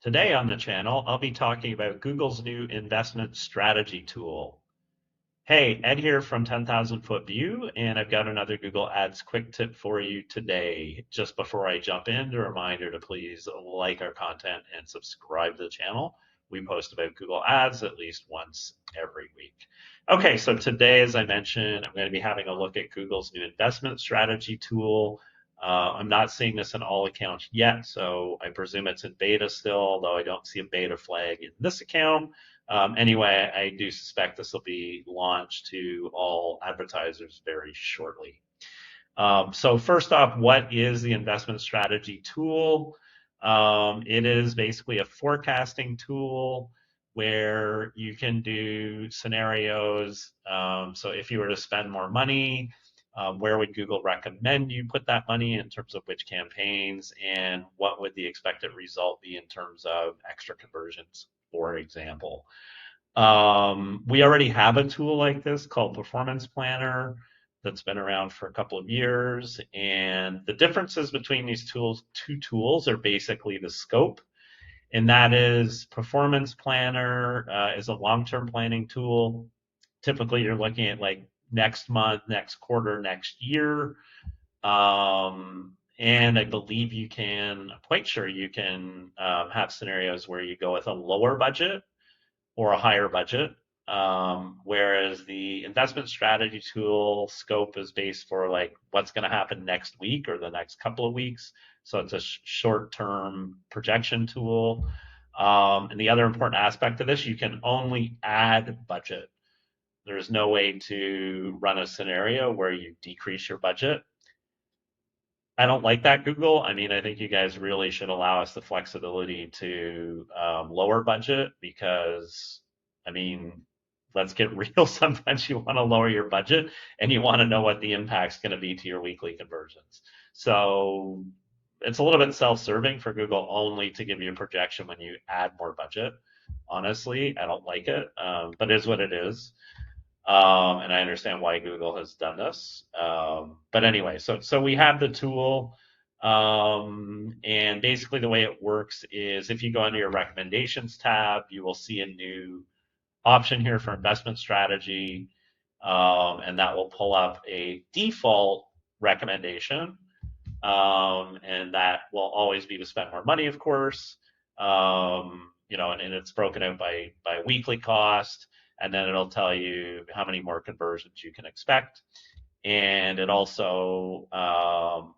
Today on the channel, I'll be talking about Google's new investment strategy tool. Hey, Ed here from 10,000 Foot View, and I've got another Google Ads quick tip for you today. Just before I jump in, a reminder to please like our content and subscribe to the channel. We post about Google Ads at least once every week. Okay, so today, as I mentioned, I'm going to be having a look at Google's new investment strategy tool. I'm not seeing this in all accounts yet, so I presume it's in beta still, although I don't see a beta flag in this account. Anyway, I do suspect this will be launched to all advertisers very shortly. So first off, what is the investment strategy tool? It is basically a forecasting tool where you can do scenarios. So if you were to spend more money, where would Google recommend you put that money in terms of which campaigns, and what would the expected result be in terms of extra conversions, for example. We already have a tool like this called Performance Planner that's been around for a couple of years. And the differences between these two tools are basically the scope. And that is Performance Planner is a long-term planning tool. Typically, you're looking at like next month, next quarter, next year. And I believe I'm quite sure you can have scenarios where you go with a lower budget or a higher budget. Whereas the investment strategy tool scope is based for like what's going to happen next week or the next couple of weeks. So it's a short-term projection tool. And the other important aspect of this, you can only add budget. There's no way to run a scenario where you decrease your budget. I don't like that, Google. I mean, I think you guys really should allow us the flexibility to lower budget because, I mean, let's get real. Sometimes you want to lower your budget and you want to know what the impact's going to be to your weekly conversions. So it's a little bit self-serving for Google only to give you a projection when you add more budget. Honestly, I don't like it, but it is what it is. And I understand why Google has done this. But anyway, so we have the tool, and basically the way it works is if you go under your recommendations tab, you will see a new option here for investment strategy, and that will pull up a default recommendation, and that will always be to spend more money, of course. And it's broken out by weekly cost, and then it'll tell you how many more conversions you can expect. And it also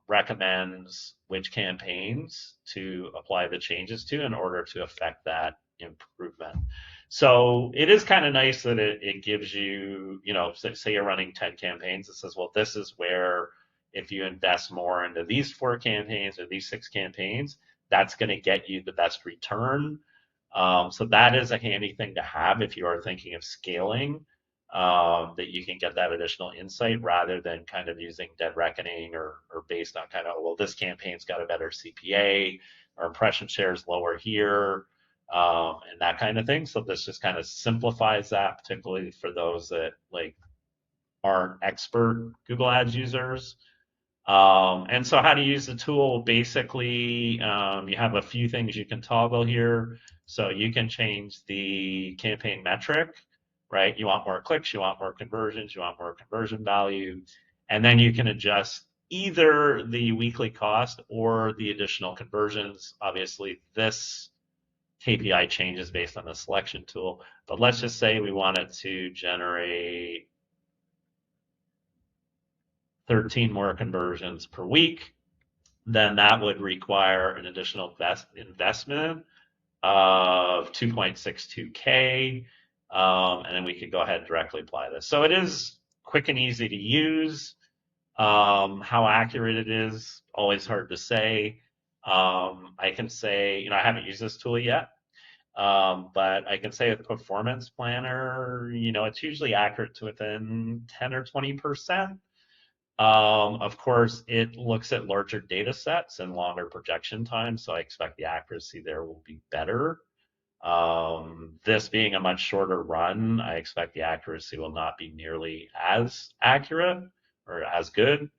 recommends which campaigns to apply the changes to in order to affect that improvement. So it is kind of nice that it gives you, say you're running 10 campaigns, it says, well, this is where if you invest more into these 4 campaigns or these 6 campaigns, that's going to get you the best return. So that is a handy thing to have if you are thinking of scaling, that you can get that additional insight rather than kind of using dead reckoning or based on kind of, well, this campaign's got a better CPA, or impression share is lower here, and that kind of thing. So this just kind of simplifies that, particularly for those that like aren't expert Google Ads users. And so how to use the tool, basically, you have a few things you can toggle here. So you can change the campaign metric, right? You want more clicks, you want more conversions, you want more conversion value. And then you can adjust either the weekly cost or the additional conversions. Obviously, this KPI changes based on the selection tool. But let's just say we wanted to generate 13 more conversions per week, then that would require an additional investment of 2.62K, and then we could go ahead and directly apply this. So it is quick and easy to use. How accurate it is, always hard to say. I can say, I haven't used this tool yet, but I can say with Performance Planner, it's usually accurate to within 10 or 20%. Of course, it looks at larger data sets and longer projection times, so I expect the accuracy there will be better. This being a much shorter run, I expect the accuracy will not be nearly as accurate or as good.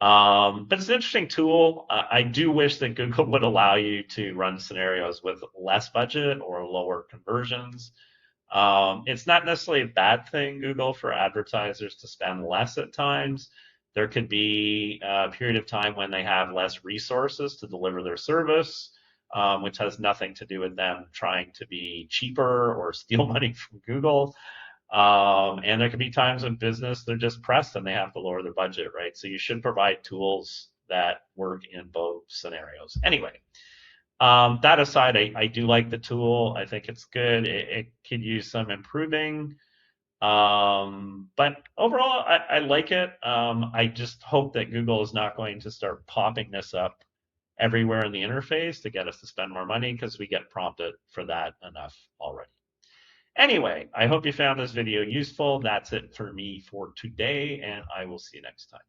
But it's an interesting tool. I do wish that Google would allow you to run scenarios with less budget or lower conversions. It's not necessarily a bad thing, Google, for advertisers to spend less at times. There could be a period of time when they have less resources to deliver their service, which has nothing to do with them trying to be cheaper or steal money from Google. And there could be times in business they're just pressed and they have to lower their budget, right? So you should provide tools that work in both scenarios. Anyway, that aside, I do like the tool. I think it's good. It could use some improving. But overall, I like it. I just hope that Google is not going to start popping this up everywhere in the interface to get us to spend more money because we get prompted for that enough already. Anyway, I hope you found this video useful. That's it for me for today, and I will see you next time.